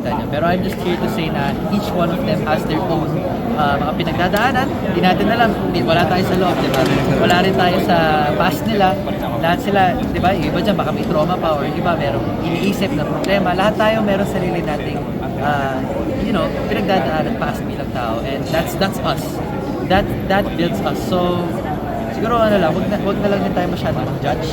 makikita niya. Pero I'm just here to say na each one of them has their own mga pinagdadaanan. Hindi natin alam, wala tayo sa loob, di ba? Wala rin tayo sa past nila. Lahat sila, di ba? Yung iba dyan, baka may trauma pa or iba merong iniisip na problema. Lahat tayo meron sarili nating, pinagdadaanan past bilang tao. And that's us. That builds us. So, siguro wag na lang din tayo masyadong mag-judge.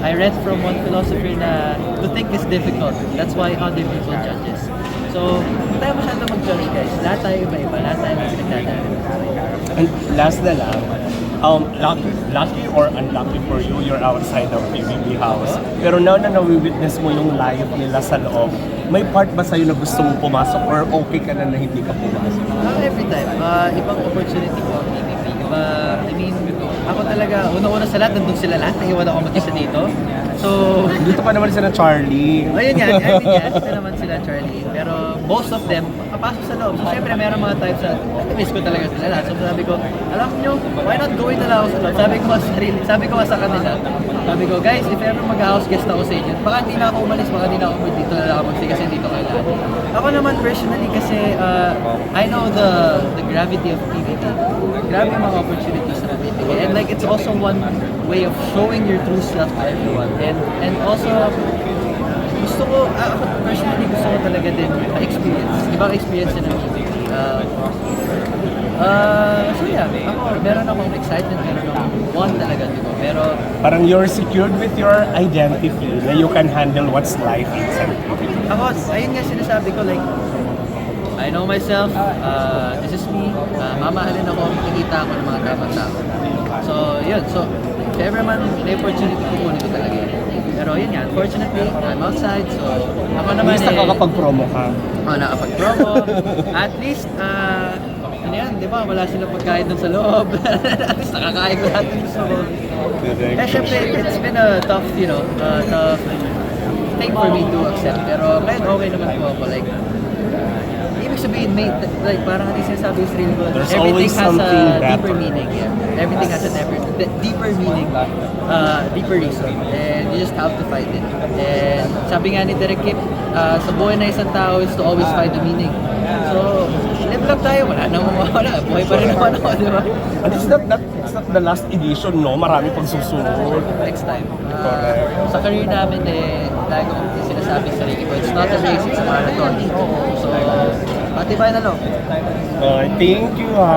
I read from one philosopher na to think is difficult. That's why other people judges. So, huwag tayo masyadong mag-judge, guys. Lahat tayo iba-iba. Lahat tayo may pinagdadaanan. And last na lang, lucky or unlucky for you, you're outside of PBB house. Pero now na nawi-witness mo yung live nila sa loob, may part ba sa'yo na gusto mong pumasok or okay ka na hindi ka pumasok? Every time. Ibang opportunity ko ang PBB. Ako talaga, una-una sa lahat, nandun sila lahat. Naiwan ako mag-isa dito. So, Dito pa naman sila Charlie. ayun yan, dito naman sila Charlie. Pero most of them, kapasok sa loob. So, syempre, meron mga times na miss ko talaga sila lahat. So, sabi ko, alam nyo, why not going na lang ako sa loob? Sabi ko sa kanila, sabi ko, guys, if ever mag-house guest ako sa inyo, baka hindi na ako umalis, baka hindi na ako dito na lang ako magstay kasi dito kayo lahat. Ako naman personally kasi, I know the gravity of PBB. Grabe yung mga opportunities na nabibigay. And like, it's also one way of showing your true self to everyone. And also, ako personally gusto ko talaga din ma-experience. Ibang experience na PBB. So yeah, meron akong excitement, meron akong one talaga, di ba? Pero, Parang you're secured with your identity na you can handle what's life inside. ako, ayun nga sinasabi ko, like, I know myself, this is me, mamahalin ako, makikita ako ng mga tamang tao. So, yun. So, if ever man may opportunity, kukunin ko talaga yun. Pero yun nga, unfortunately, I'm outside, so ako At naman least nakakapag-promo ka. nakapag-promo. At least, ano yan, di ba, wala silang pagkain dun sa loob. At least nakakain ko lahat dun sa loob. Eh, syempre, it's been a tough thing for me to accept. Pero ngayon, okay naman po ako. Like, ibig sabihin, like, parang hindi sinasabi yung sarili ko, There's everything always has something a deeper better. meaning. Yeah. Everything has a deeper meaning, deeper reason. And you just have to find it. And sabi nga ni Derek Kip, sa buhay na isang tao is to always find the meaning. So, live lang tayo, wala nang mawawala. Buhay pa rin naman ako, di ba? And it's not the last edition, no? Marami pang susunod. Next time. Sa career namin, lagi kong sinasabi sa sarili ko, it's not a race, it's a marathon. So, patibay na lang. Thank you, ha.